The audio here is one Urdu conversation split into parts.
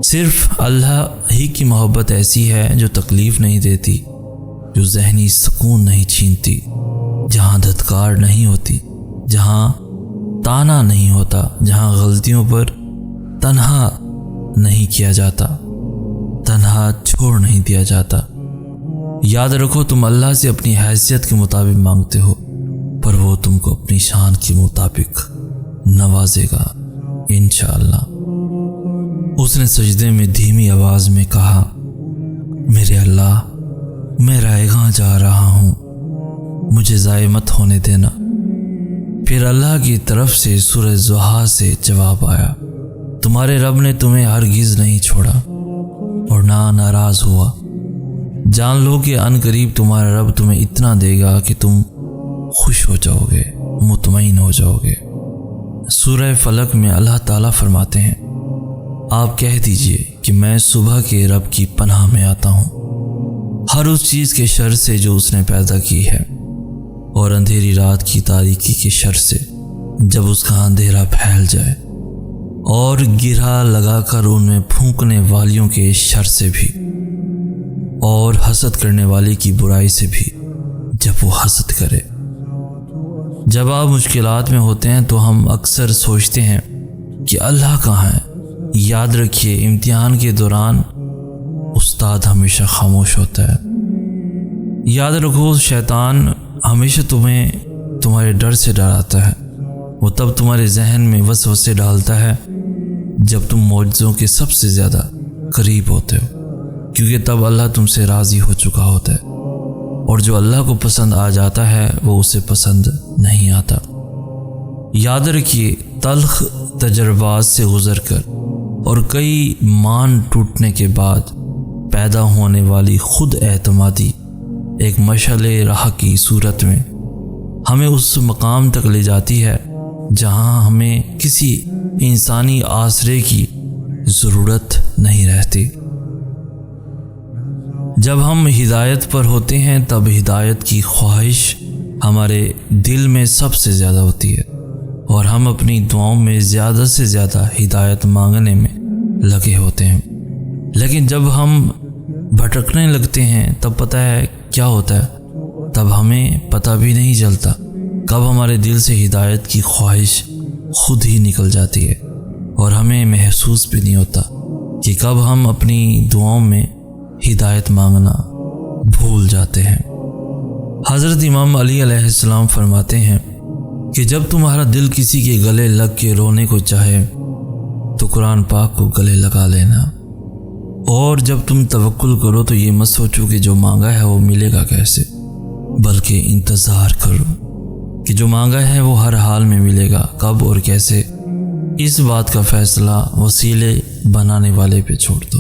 صرف اللہ ہی کی محبت ایسی ہے جو تکلیف نہیں دیتی، جو ذہنی سکون نہیں چھینتی، جہاں دھتکار نہیں ہوتی، جہاں تانا نہیں ہوتا، جہاں غلطیوں پر تنہا نہیں کیا جاتا، تنہا چھوڑ نہیں دیا جاتا۔ یاد رکھو تم اللہ سے اپنی حیثیت کے مطابق مانگتے ہو، پر وہ تم کو اپنی شان کے مطابق نوازے گا انشاءاللہ۔ اس نے سجدے میں دھیمی آواز میں کہا، میرے اللہ، میں رائیگاں جا رہا ہوں، مجھے ضائع مت ہونے دینا۔ پھر اللہ کی طرف سے سورہ ضحیٰ سے جواب آیا، تمہارے رب نے تمہیں ہرگز نہیں چھوڑا اور نہ ناراض ہوا۔ جان لو کہ ان قریب تمہارا رب تمہیں اتنا دے گا کہ تم خوش ہو جاؤ گے، مطمئن ہو جاؤ گے۔ سورہ فلق میں اللہ تعالیٰ فرماتے ہیں، آپ کہہ دیجئے کہ میں صبح کے رب کی پناہ میں آتا ہوں، ہر اس چیز کے شر سے جو اس نے پیدا کی ہے، اور اندھیری رات کی تاریکی کے شر سے جب اس کا اندھیرا پھیل جائے، اور گرہ لگا کر ان میں پھونکنے والیوں کے شر سے بھی، اور حسد کرنے والے کی برائی سے بھی جب وہ حسد کرے۔ جب آپ مشکلات میں ہوتے ہیں تو ہم اکثر سوچتے ہیں کہ اللہ کہاں ہے۔ یاد رکھیے، امتحان کے دوران استاد ہمیشہ خاموش ہوتا ہے۔ یاد رکھو، شیطان ہمیشہ تمہیں تمہارے ڈر سے ڈراتا ہے۔ وہ تب تمہارے ذہن میں وسوسے ڈالتا ہے جب تم معجزوں کے سب سے زیادہ قریب ہوتے ہو، کیونکہ تب اللہ تم سے راضی ہو چکا ہوتا ہے، اور جو اللہ کو پسند آ جاتا ہے وہ اسے پسند نہیں آتا۔ یاد رکھیے، تلخ تجربات سے گزر کر اور کئی مان ٹوٹنے کے بعد پیدا ہونے والی خود اعتمادی ایک مشعل راہ کی صورت میں ہمیں اس مقام تک لے جاتی ہے جہاں ہمیں کسی انسانی آسرے کی ضرورت نہیں رہتی۔ جب ہم ہدایت پر ہوتے ہیں تب ہدایت کی خواہش ہمارے دل میں سب سے زیادہ ہوتی ہے، اور ہم اپنی دعاؤں میں زیادہ سے زیادہ ہدایت مانگنے میں لگے ہوتے ہیں۔ لیکن جب ہم بھٹکنے لگتے ہیں تب پتہ ہے کیا ہوتا ہے؟ تب ہمیں پتہ بھی نہیں چلتا کب ہمارے دل سے ہدایت کی خواہش خود ہی نکل جاتی ہے، اور ہمیں محسوس بھی نہیں ہوتا کہ کب ہم اپنی دعاؤں میں ہدایت مانگنا بھول جاتے ہیں۔ حضرت امام علی علیہ السلام فرماتے ہیں کہ جب تمہارا دل کسی کے گلے لگ کے رونے کو چاہے تو قرآن پاک کو گلے لگا لینا، اور جب تم توکل کرو تو یہ مت سوچو کہ جو مانگا ہے وہ ملے گا کیسے، بلکہ انتظار کرو کہ جو مانگا ہے وہ ہر حال میں ملے گا، کب اور کیسے اس بات کا فیصلہ وسیلے بنانے والے پہ چھوڑ دو۔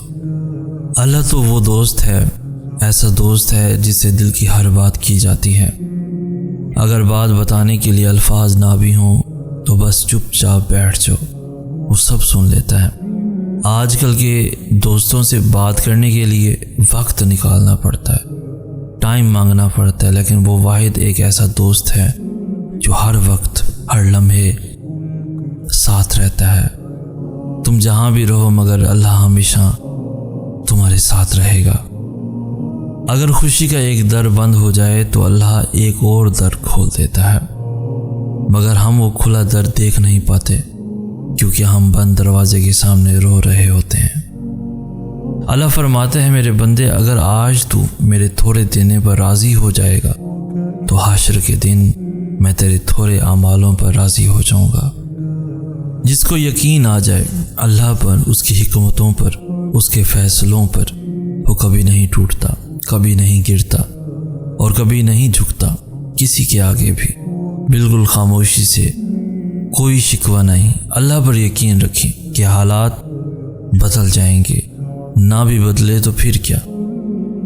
اللہ تو وہ دوست ہے، ایسا دوست ہے جس سے دل کی ہر بات کی جاتی ہے۔ اگر بات بتانے کے لیے الفاظ نہ بھی ہوں تو بس چپ چاپ بیٹھ جاؤ، وہ سب سن لیتا ہے۔ آج کل کے دوستوں سے بات کرنے کے لیے وقت نکالنا پڑتا ہے، ٹائم مانگنا پڑتا ہے، لیکن وہ واحد ایک ایسا دوست ہے جو ہر وقت ہر لمحے ساتھ رہتا ہے۔ تم جہاں بھی رہو مگر اللہ ہمیشہ تمہارے ساتھ رہے گا۔ اگر خوشی کا ایک در بند ہو جائے تو اللہ ایک اور در کھول دیتا ہے، مگر ہم وہ کھلا در دیکھ نہیں پاتے کیونکہ ہم بند دروازے کے سامنے رو رہے ہوتے ہیں۔ اللہ فرماتے ہیں، میرے بندے، اگر آج تو میرے تھوڑے دینے پر راضی ہو جائے گا تو حشر کے دن میں تیرے تھوڑے اعمالوں پر راضی ہو جاؤں گا۔ جس کو یقین آ جائے اللہ پر، اس کی حکمتوں پر، اس کے فیصلوں پر، وہ کبھی نہیں ٹوٹتا، کبھی نہیں گرتا اور کبھی نہیں جھکتا کسی کے آگے بھی، بالکل خاموشی سے، کوئی شکوہ نہیں۔ اللہ پر یقین رکھیں کہ حالات بدل جائیں گے، نہ بھی بدلے تو پھر کیا،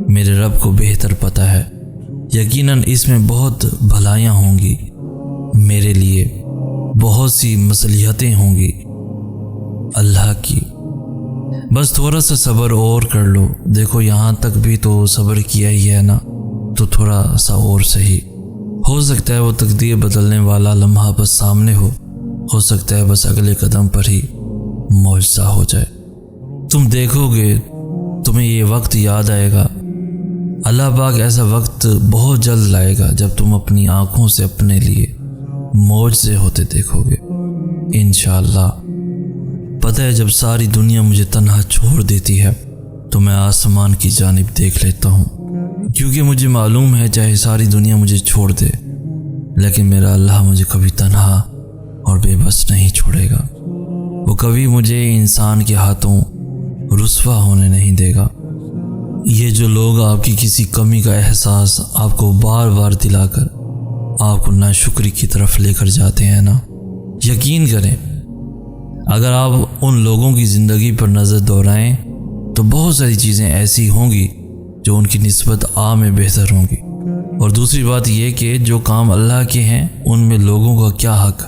میرے رب کو بہتر پتہ ہے۔ یقیناً اس میں بہت بھلائیاں ہوں گی، میرے لیے بہت سی مصلحتیں ہوں گی اللہ کی، بس تھوڑا سا صبر اور کر لو۔ دیکھو یہاں تک بھی تو صبر کیا ہی ہے نا، تو تھوڑا سا اور صحیح ہو سکتا ہے وہ تقدیر بدلنے والا لمحہ بس سامنے ہو سکتا ہے بس اگلے قدم پر ہی معجزہ ہو جائے۔ تم دیکھو گے تمہیں یہ وقت یاد آئے گا۔ اللہ پاک ایسا وقت بہت جلد لائے گا جب تم اپنی آنکھوں سے اپنے لیے معجزے ہوتے دیکھو گے انشاءاللہ۔ پتہ ہے جب ساری دنیا مجھے تنہا چھوڑ دیتی ہے تو میں آسمان کی جانب دیکھ لیتا ہوں، کیونکہ مجھے معلوم ہے چاہے ساری دنیا مجھے چھوڑ دے لیکن میرا اللہ مجھے کبھی تنہا اور بے بس نہیں چھوڑے گا۔ وہ کبھی مجھے انسان کے ہاتھوں رسوا ہونے نہیں دے گا۔ یہ جو لوگ آپ کی کسی کمی کا احساس آپ کو بار بار دلا کر آپ کو ناشکری کی طرف لے کر جاتے ہیں نا، یقین کریں اگر آپ ان لوگوں کی زندگی پر نظر دوڑائیں تو بہت ساری چیزیں ایسی ہوں گی جو ان کی نسبت آپ میں بہتر ہوں گی۔ اور دوسری بات یہ کہ جو کام اللہ کے ہیں ان میں لوگوں کا کیا حق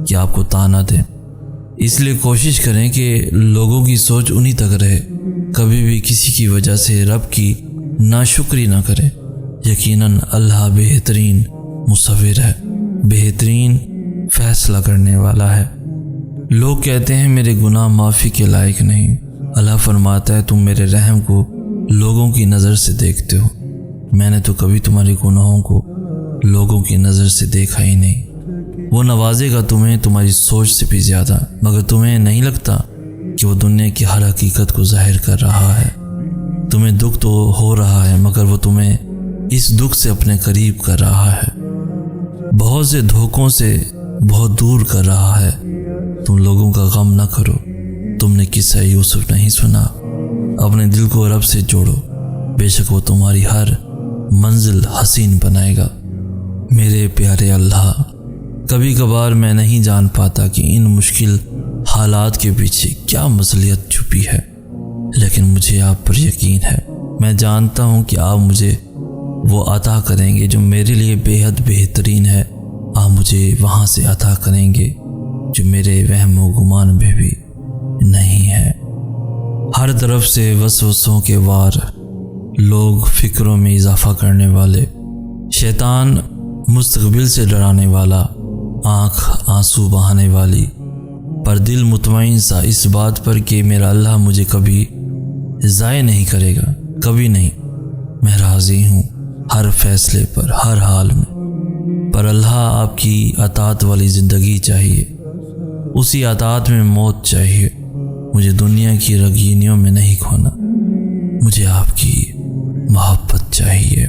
کہ آپ کو طعنہ دیں۔ اس لیے کوشش کریں کہ لوگوں کی سوچ انہی تک رہے، کبھی بھی کسی کی وجہ سے رب کی ناشکری نہ کریں۔ یقیناً اللہ بہترین مصور ہے، بہترین فیصلہ کرنے والا ہے۔ لوگ کہتے ہیں میرے گناہ معافی کے لائق نہیں، اللہ فرماتا ہے تم میرے رحم کو لوگوں کی نظر سے دیکھتے ہو، میں نے تو کبھی تمہارے گناہوں کو لوگوں کی نظر سے دیکھا ہی نہیں۔ وہ نوازے گا تمہیں تمہاری سوچ سے بھی زیادہ، مگر تمہیں نہیں لگتا کہ وہ دنیا کی ہر حقیقت کو ظاہر کر رہا ہے۔ تمہیں دکھ تو ہو رہا ہے مگر وہ تمہیں اس دکھ سے اپنے قریب کر رہا ہے، بہت سے دھوکوں سے بہت دور کر رہا ہے۔ تم لوگوں کا غم نہ کرو، تم نے قصہ یوسف نہیں سنا؟ اپنے دل کو رب سے جوڑو، بے شک وہ تمہاری ہر منزل حسین بنائے گا۔ میرے پیارے اللہ، کبھی کبھار میں نہیں جان پاتا کہ ان مشکل حالات کے پیچھے کیا مصلحت چھپی ہے، لیکن مجھے آپ پر یقین ہے۔ میں جانتا ہوں کہ آپ مجھے وہ عطا کریں گے جو میرے لیے بے حد بہترین ہے۔ آپ مجھے وہاں سے عطا کریں گے جو میرے وہم و گمان میں بھی نہیں ہے۔ ہر طرف سے وسوسوں کے وار، لوگ فکروں میں اضافہ کرنے والے، شیطان مستقبل سے ڈرانے والا، آنکھ آنسو بہانے والی، پر دل مطمئن سا اس بات پر کہ میرا اللہ مجھے کبھی ضائع نہیں کرے گا، کبھی نہیں۔ میں راضی ہوں ہر فیصلے پر، ہر حال میں، پر اللہ آپ کی اطاعت والی زندگی چاہیے، اسی اطاعت میں موت چاہیے۔ مجھے دنیا کی رنگینیوں میں نہیں کھونا، مجھے آپ کی محبت چاہیے۔